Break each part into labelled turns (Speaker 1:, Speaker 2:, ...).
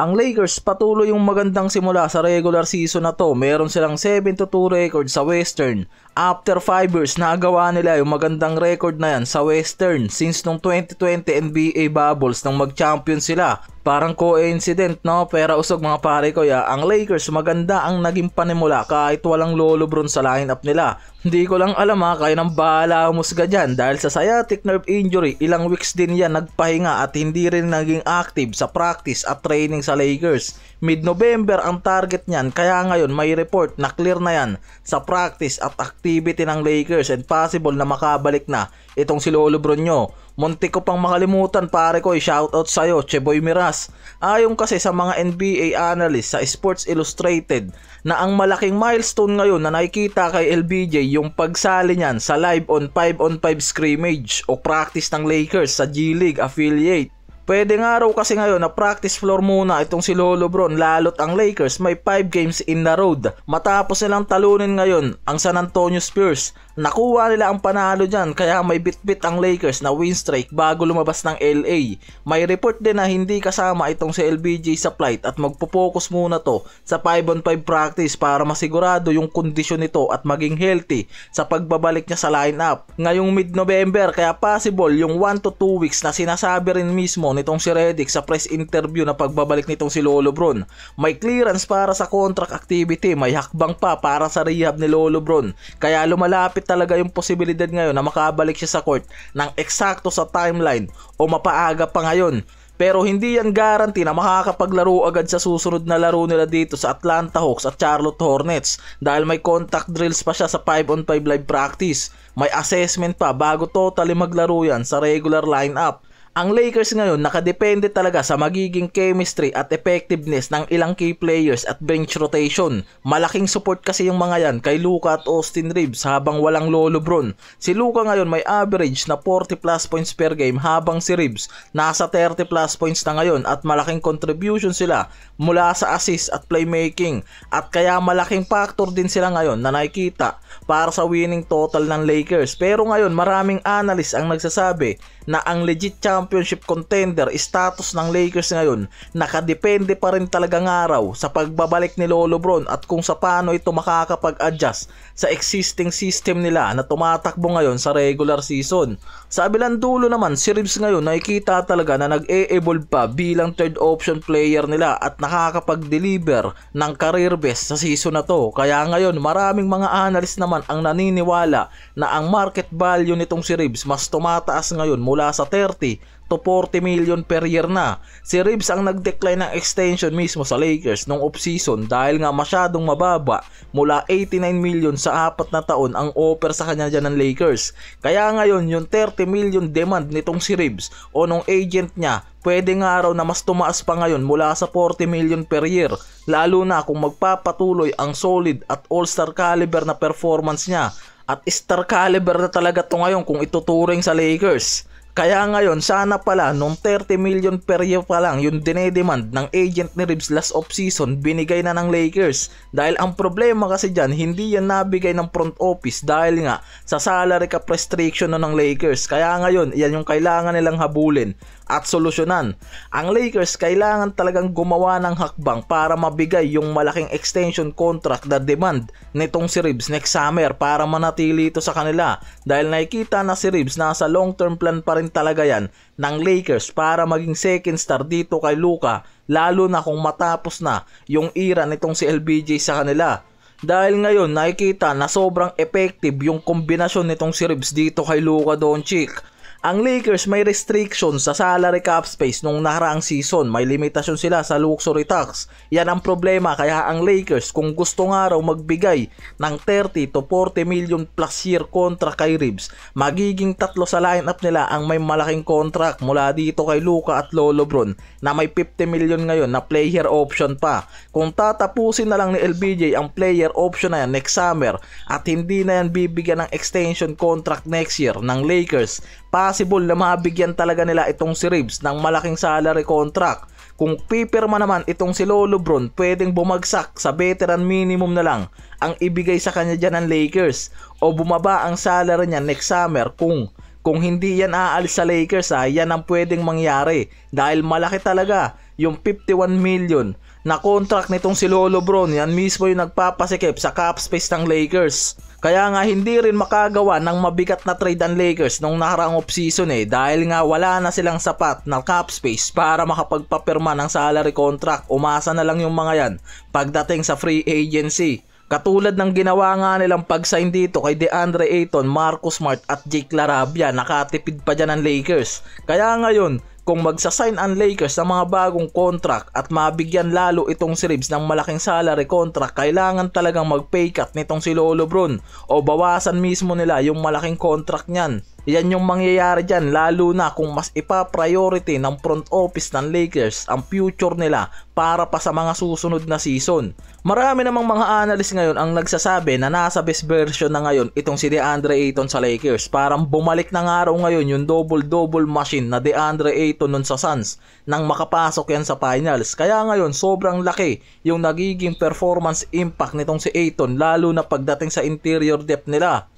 Speaker 1: Ang Lakers patuloy yung magandang simula sa regular season na to. Meron silang 7-2 record sa Western. After 5 years, nagawa nila yung magandang record na yan sa Western since nung 2020 NBA Bubbles nang mag-champion sila. Parang coincident, no? Pero usog mga pare ko, ang Lakers maganda ang naging panimula kahit walang Lolo Bron sa lineup nila. Hindi ko lang alam kayo nang bahala humusga dyan dahil sa sciatic nerve injury, ilang weeks din yan nagpahinga at hindi rin naging active sa practice at training sa Lakers. Mid-November ang target niyan, kaya ngayon may report na clear na yan sa practice at activity ng Lakers and possible na makabalik na itong si Lolo Bron nyo. Muntik ko pang makalimutan pare ko, shoutout sa'yo, Cheboy Miras. Ayon kasi sa mga NBA analyst sa Sports Illustrated na ang malaking milestone ngayon na nakikita kay LBJ yung pagsali niyan sa live on 5-on-5 scrimmage o practice ng Lakers sa G League affiliate. Pwede nga raw kasi ngayon na practice floor muna itong si Lolo Bron, lalo't ang Lakers may 5 games in the road. Matapos nilang talunin ngayon ang San Antonio Spurs, nakuha nila ang panalo dyan kaya may bit-bit ang Lakers na win streak bago lumabas ng LA. May report din na hindi kasama itong si LBJ sa flight at magpo-focus muna to sa 5-on-5 practice para masigurado yung kondisyon nito at maging healthy sa pagbabalik niya sa lineup ngayong mid-November, kaya possible yung 1 to 2 weeks na sinasabi rin mismo nitong si Redick sa press interview na pagbabalik nitong si Lolo Bron. May clearance para sa contract activity, may hakbang pa para sa rehab ni Lolo Bron, kaya lumalapit talaga yung posibilidad ngayon na makabalik siya sa court ng eksakto sa timeline o mapaaga pa ngayon. Pero hindi yan guarantee na makakapaglaro agad sa susunod na laro nila dito sa Atlanta Hawks at Charlotte Hornets dahil may contact drills pa siya sa 5-on-5 live practice. May assessment pa bago totally maglaro yan sa regular lineup. Ang Lakers ngayon nakadepende talaga sa magiging chemistry at effectiveness ng ilang key players at bench rotation. Malaking support kasi yung mga yan kay Luka at Austin Reeves habang walang Lolo Bron. Si Luka ngayon may average na 40 plus points per game habang si Reeves nasa 30 plus points na ngayon at malaking contribution sila mula sa assist at playmaking at kaya malaking factor din sila ngayon na nakikita para sa winning total ng Lakers. Pero ngayon maraming analyst ang nagsasabi na ang legit championship contender status ng Lakers ngayon nakadepende pa rin talagang araw sa pagbabalik ni Lolo Bron at kung sa paano ito makakapag-adjust sa existing system nila na tumatakbo ngayon sa regular season. Sa abilang dulo naman, si Reeves ngayon nakikita talaga na nag-e-evolve pa bilang third option player nila at nakakapag-deliver ng career best sa season na to. Kaya ngayon maraming mga analyst naman ang naniniwala na ang market value nitong si Reeves mas tumataas ngayon mula sa 30 to 40 million per year na. Si Reeves ang nag-decline ng extension mismo sa Lakers nung off-season dahil nga masyadong mababa, mula 89 million sa 4 na taon ang offer sa kanya dyan ng Lakers. Kaya ngayon yung 30 million demand nitong si Reeves o nung agent niya, pwede nga raw na mas tumaas pa ngayon mula sa 40 million per year, lalo na kung magpapatuloy ang solid at all-star caliber na performance niya. At star caliber na talaga to ngayon kung ituturing sa Lakers. Kaya ngayon sana pala nung 30 million per year pa lang yung dinedemand ng agent ni Reeves last off-season, binigay na ng Lakers. Dahil ang problema kasi dyan, hindi yan nabigay ng front office dahil nga sa salary cap restriction na ng Lakers. Kaya ngayon yan yung kailangan nilang habulin at solusyonan. Ang Lakers kailangan talagang gumawa ng hakbang para mabigay yung malaking extension contract na demand nitong si Reeves next summer para manatili ito sa kanila. Dahil nakikita na si Reeves nasa long term plan pa rin talaga yan ng Lakers para maging second star dito kay Luka, lalo na kung matapos na yung era nitong si LBJ sa kanila. Dahil ngayon nakikita na sobrang effective yung kombinasyon nitong si Reeves dito kay Luka Doncic. Ang Lakers may restriction sa salary cap space nung nakaraang season. May limitasyon sila sa luxury tax. Yan ang problema, kaya ang Lakers kung gusto nga raw magbigay ng 30 to 40 million plus year contract kay Reeves, magiging tatlo sa lineup nila ang may malaking contract mula dito kay Luka at Lolo Bron na may 50 million ngayon na player option pa. Kung tatapusin na lang ni LBJ ang player option na yan next summer at hindi na yan bibigyan ng extension contract next year ng Lakers, possible na mabigyan talaga nila itong si Reeves ng malaking salary contract. Kung pipirma naman itong si Lolo Bron, pwedeng bumagsak sa veteran minimum na lang ang ibigay sa kanya dyan ng Lakers o bumaba ang salary niya next summer kung hindi yan aalis sa Lakers. Yan ang pwedeng mangyari dahil malaki talaga yung 51 million na contract nitong si Lolo Bron, yan mismo yung nagpapasikip sa cap space ng Lakers. Kaya nga hindi rin makagawa ng mabigat na trade ang Lakers nung nakaraang off-season dahil nga wala na silang sapat na cap space para makapagpapirma ng salary contract. Umasa na lang yung mga yan pagdating sa free agency. Katulad ng ginawa nga nilang pag-sign dito kay DeAndre Ayton, Marcus Smart at Jake LaRavia, nakatipid pa dyan ng Lakers. Kaya ngayon, kung magsasign ang Lakers ng mga bagong contract at mabigyan lalo itong si Reeves ng malaking salary contract, kailangan talagang mag-pay cut nitong si Lolo Bron o bawasan mismo nila yung malaking contract niyan. Yan yung mangyayari dyan, lalo na kung mas ipa-priority ng front office ng Lakers ang future nila para pa sa mga susunod na season. Marami namang mga analyst ngayon ang nagsasabi na nasa best version na ngayon itong si DeAndre Ayton sa Lakers. Parang bumalik na nga raw ngayon yung double-double machine na DeAndre Ayton nun sa Suns nang makapasok yan sa finals. Kaya ngayon sobrang laki yung nagiging performance impact nitong si Ayton, lalo na pagdating sa interior depth nila.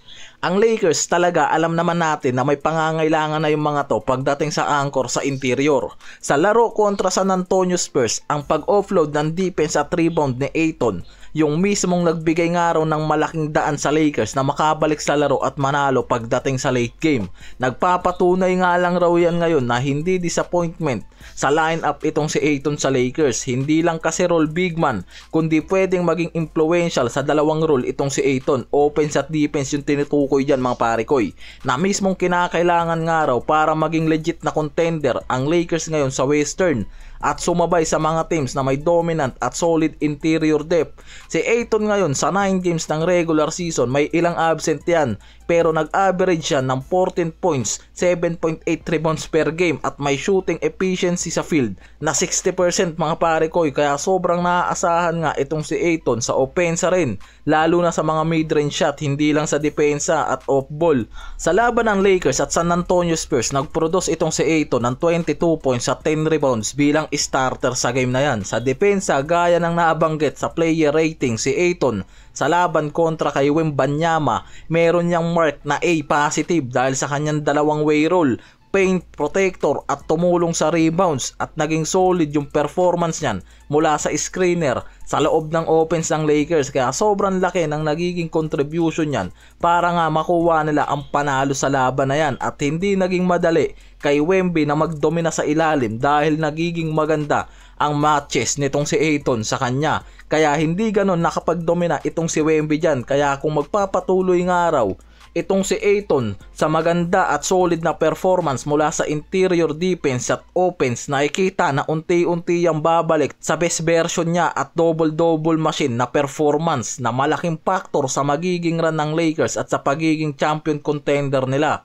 Speaker 1: Ang Lakers talaga, alam naman natin na may pangangailangan na yung mga to pagdating sa anchor sa interior. Sa laro kontra San Antonio Spurs, ang pag-offload ng defense at rebound ni Ayton, yung mismong nagbigay nga raw ng malaking daan sa Lakers na makabalik sa laro at manalo pagdating sa late game. Nagpapatunay nga lang raw yan ngayon na hindi disappointment sa lineup itong si Ayton sa Lakers. Hindi lang kasi role big man, kundi pwedeng maging influential sa dalawang role itong si Ayton. Offense at defense yung tinutukoy dyan mga parikoy, na mismong kinakailangan nga raw para maging legit na contender ang Lakers ngayon sa Western at sumabay sa mga teams na may dominant at solid interior depth. Si Ayton ngayon sa 9 games ng regular season, may ilang absent yan, pero nag-average siya ng 14 points, 7.8 rebounds per game at may shooting efficiency sa field na 60% mga pare ko. Kaya sobrang naaasahan nga itong si Ayton sa opensa rin, lalo na sa mga mid-range shot, hindi lang sa depensa at off-ball. Sa laban ng Lakers at San Antonio Spurs, nag-produce itong si Ayton ng 22 points at 10 rebounds bilang starter sa game na yan. Sa depensa, gaya ng naabanggit sa player rating, si Ayton sa laban kontra kay Wembanyama, meron niyang mark na A positive dahil sa kanyang dalawang way role, paint protector at tumulong sa rebounds, at naging solid yung performance niyan mula sa screener sa loob ng offense ng Lakers. Kaya sobrang laki ng nagiging contribution niyan para nga makuha nila ang panalo sa laban na yan, at hindi naging madali kay Wemby na magdomina sa ilalim dahil nagiging maganda ang matches nitong si Ayton sa kanya. Kaya hindi ganon nakapagdomina itong si Wemby dyan. Kaya kung magpapatuloy nga raw itong si Ayton sa maganda at solid na performance mula sa interior defense at offense, nakikita na unti-unti yang babalik sa best version niya at double-double machine na performance na malaking factor sa magiging run ng Lakers at sa pagiging champion contender nila.